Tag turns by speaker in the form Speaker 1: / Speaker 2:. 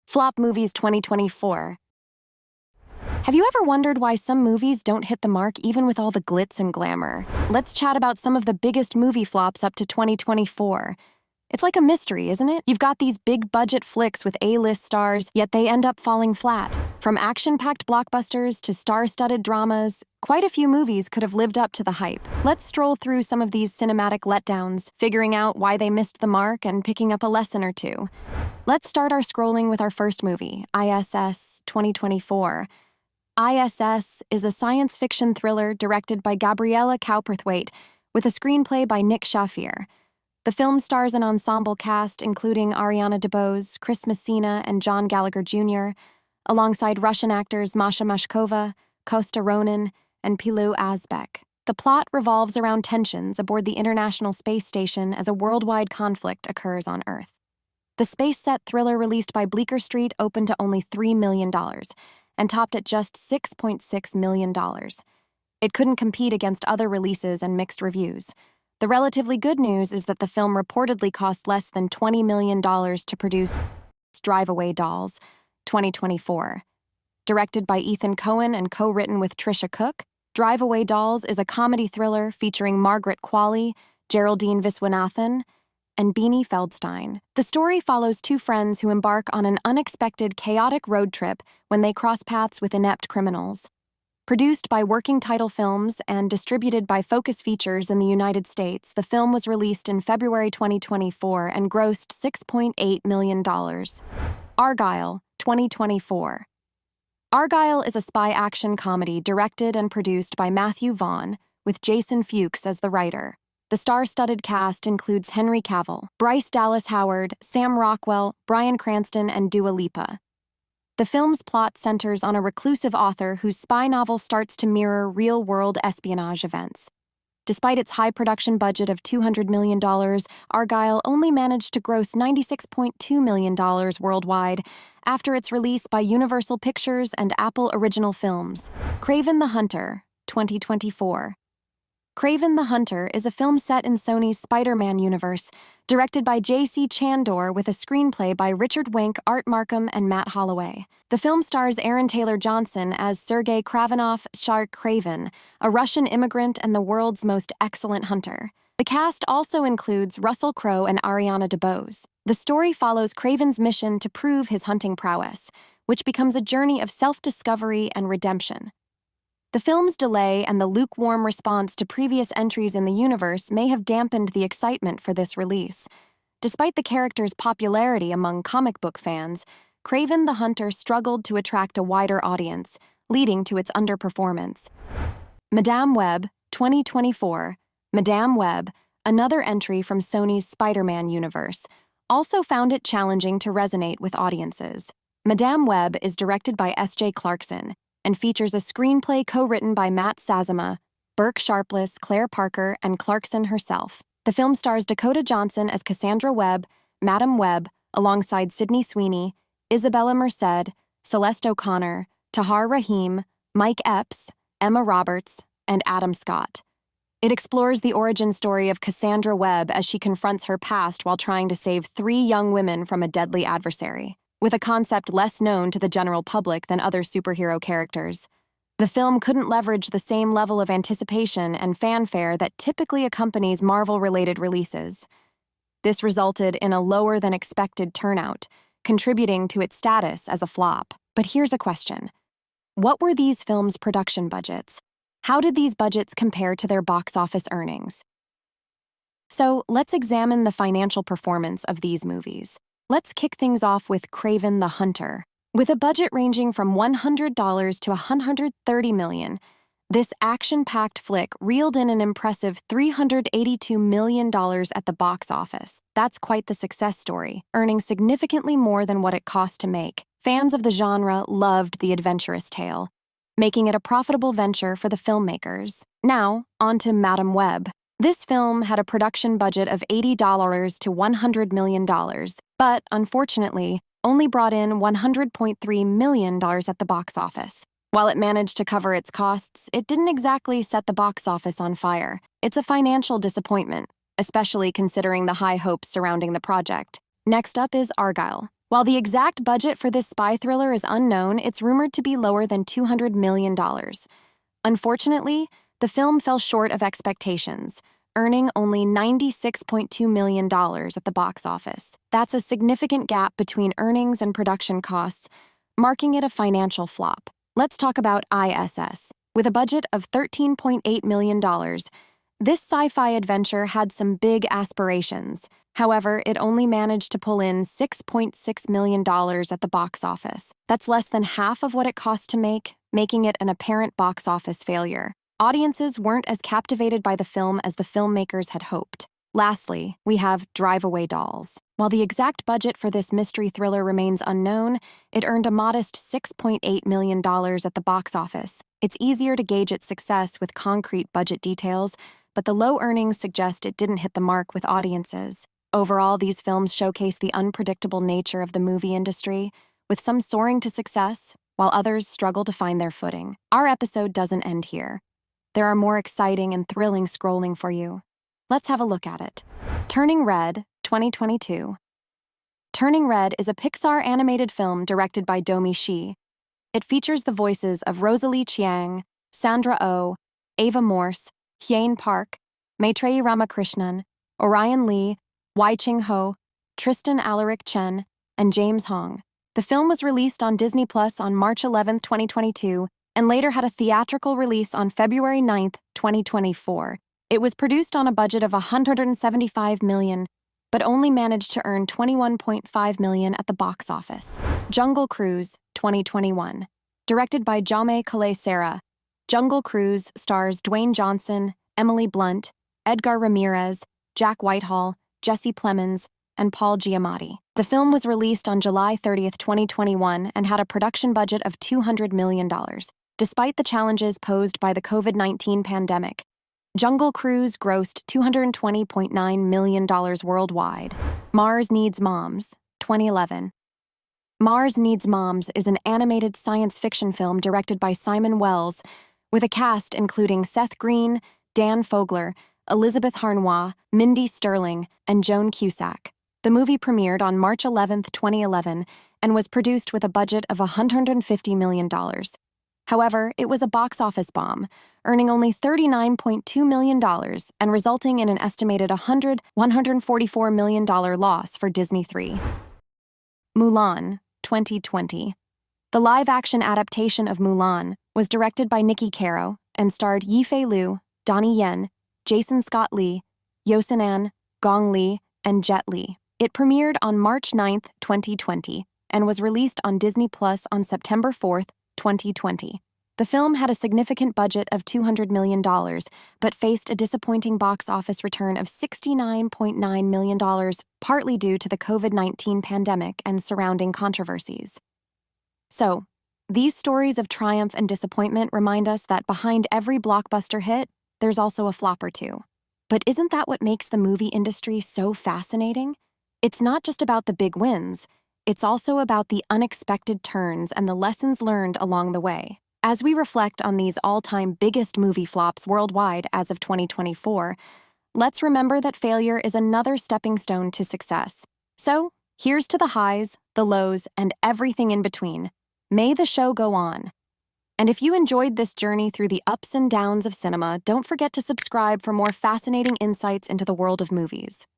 Speaker 1: Flop Movies 2024. Have you ever wondered why some movies don't hit the mark even with all the glitz and glamour? Let's chat about some of the biggest movie flops up to 2024. It's like a mystery, isn't it? You've got these big-budget flicks with A-list stars, yet they end up falling flat. From action-packed blockbusters to star-studded dramas, quite a few movies could have lived up to the hype. Let's stroll through some of these cinematic letdowns, figuring out why they missed the mark and picking up a lesson or two. Let's start our scrolling with our first movie, I.S.S. 2024. I.S.S. is a science fiction thriller directed by Gabriella Cowperthwaite with a screenplay by Nick Shafir. The film stars an ensemble cast including Ariana DeBose, Chris Messina, and John Gallagher Jr., alongside Russian actors Masha Mashkova, Kosta Ronin, and Pilou Azbek. The plot revolves around tensions aboard the International Space Station as a worldwide conflict occurs on Earth. The space-set thriller released by Bleecker Street opened to only $3 million and topped at just $6.6 million. It couldn't compete against other releases and mixed reviews. The relatively good news is that the film reportedly cost less than $20 million to produce Drive Away Dolls, 2024. Directed by Ethan Cohen and co-written with Trisha Cook, Drive Away Dolls is a comedy thriller featuring Margaret Qualley, Geraldine Viswanathan, and Beanie Feldstein. The story follows two friends who embark on an unexpected, chaotic road trip when they cross paths with inept criminals. Produced by Working Title Films and distributed by Focus Features in the United States, the film was released in February 2024 and grossed $6.8 million. Argyle, 2024. Argyle is a spy action comedy directed and produced by Matthew Vaughn, with Jason Fuchs as the writer. The star-studded cast includes Henry Cavill, Bryce Dallas Howard, Sam Rockwell, Bryan Cranston, and Dua Lipa. The film's plot centers on a reclusive author whose spy novel starts to mirror real-world espionage events. Despite its high production budget of $200 million, Argyle only managed to gross $96.2 million worldwide after its release by Universal Pictures and Apple Original Films. Kraven the Hunter, 2024. Kraven the Hunter is a film set in Sony's Spider-Man universe, directed by J.C. Chandor with a screenplay by Richard Wenk, Art Markham, and Matt Holloway. The film stars Aaron Taylor Johnson as Sergei Kravenov Shark Kraven, a Russian immigrant and the world's most excellent hunter. The cast also includes Russell Crowe and Ariana DeBose. The story follows Kraven's mission to prove his hunting prowess, which becomes a journey of self-discovery and redemption. The film's delay and the lukewarm response to previous entries in the universe may have dampened the excitement for this release. Despite the character's popularity among comic book fans, Kraven the Hunter struggled to attract a wider audience, leading to its underperformance. Madame Web, 2024. Madame Web, another entry from Sony's Spider-Man universe, also found it challenging to resonate with audiences. Madame Web is directed by S.J. Clarkson and features a screenplay co-written by Matt Sazama, Burke Sharpless, Claire Parker, and Clarkson herself. The film stars Dakota Johnson as Cassandra Webb, Madam Webb, alongside Sydney Sweeney, Isabella Merced, Celeste O'Connor, Tahar Rahim, Mike Epps, Emma Roberts, and Adam Scott. It explores the origin story of Cassandra Webb as she confronts her past while trying to save 3 young women from a deadly adversary. With a concept less known to the general public than other superhero characters, the film couldn't leverage the same level of anticipation and fanfare that typically accompanies Marvel-related releases. This resulted in a lower-than-expected turnout, contributing to its status as a flop. But here's a question. What were these films' production budgets? How did these budgets compare to their box office earnings? So, let's examine the financial performance of these movies. Let's kick things off with Kraven the Hunter. With a budget ranging from $100 to $130 million, this action-packed flick reeled in an impressive $382 million at the box office. That's quite the success story, earning significantly more than what it cost to make. Fans of the genre loved the adventurous tale, making it a profitable venture for the filmmakers. Now, on to Madame Web. This film had a production budget of $80 to $100 million, but, unfortunately, only brought in $100.3 million at the box office. While it managed to cover its costs, it didn't exactly set the box office on fire. It's a financial disappointment, especially considering the high hopes surrounding the project. Next up is Argyle, While the exact budget for this spy thriller is unknown, it's rumored to be lower than $200 million. Unfortunately, the film fell short of expectations, earning only $96.2 million at the box office. That's a significant gap between earnings and production costs, marking it a financial flop. Let's talk about I.S.S. With a budget of $13.8 million, this sci-fi adventure had some big aspirations. However, it only managed to pull in $6.6 million at the box office. That's less than half of what it cost to make, making it an apparent box office failure. Audiences weren't as captivated by the film as the filmmakers had hoped. Lastly, we have Drive Away Dolls. While the exact budget for this mystery thriller remains unknown, it earned a modest $6.8 million at the box office. It's easier to gauge its success with concrete budget details, but the low earnings suggest it didn't hit the mark with audiences. Overall, these films showcase the unpredictable nature of the movie industry, with some soaring to success, while others struggle to find their footing. Our episode doesn't end here. There are more exciting and thrilling scrolling for you. Let's have a look at it. Turning Red, 2022. Turning Red is a Pixar animated film directed by Domi Shi. It features the voices of Rosalie Chiang, Sandra Oh, Ava Morse, Hyun Park, Maitreyi Ramakrishnan, Orion Lee, Wai Ching Ho, Tristan Alaric Chen, and James Hong. The film was released on Disney Plus on March 11, 2022, and later had a theatrical release on February 9, 2024. It was produced on a budget of $175 million, but only managed to earn $21.5 million at the box office. Jungle Cruise, 2021. Directed by Jaume Calais-Serra, Jungle Cruise stars Dwayne Johnson, Emily Blunt, Edgar Ramirez, Jack Whitehall, Jesse Plemons, and Paul Giamatti. The film was released on July 30, 2021, and had a production budget of $200 million. Despite the challenges posed by the COVID-19 pandemic, Jungle Cruise grossed $220.9 million worldwide. Mars Needs Moms, 2011. Mars Needs Moms is an animated science fiction film directed by Simon Wells, with a cast including Seth Green, Dan Fogler, Elizabeth Harnois, Mindy Sterling, and Joan Cusack. The movie premiered on March 11, 2011, and was produced with a budget of $150 million. However, it was a box office bomb, earning only $39.2 million and resulting in an estimated $144 million loss for Disney 3. Mulan, 2020. The live-action adaptation of Mulan was directed by Nikki Caro and starred Yifei Liu, Donnie Yen, Jason Scott Lee, Yosin An, Gong Li, and Jet Li. It premiered on March 9, 2020, and was released on Disney Plus on September 4, 2020. The film had a significant budget of $200 million, but faced a disappointing box office return of $69.9 million, partly due to the COVID-19 pandemic and surrounding controversies. So, these stories of triumph and disappointment remind us that behind every blockbuster hit, there's also a flop or two. But isn't that what makes the movie industry so fascinating? It's not just about the big wins, it's also about the unexpected turns and the lessons learned along the way. As we reflect on these all-time biggest movie flops worldwide as of 2024, let's remember that failure is another stepping stone to success. So, here's to the highs, the lows, and everything in between. May the show go on. And if you enjoyed this journey through the ups and downs of cinema, don't forget to subscribe for more fascinating insights into the world of movies.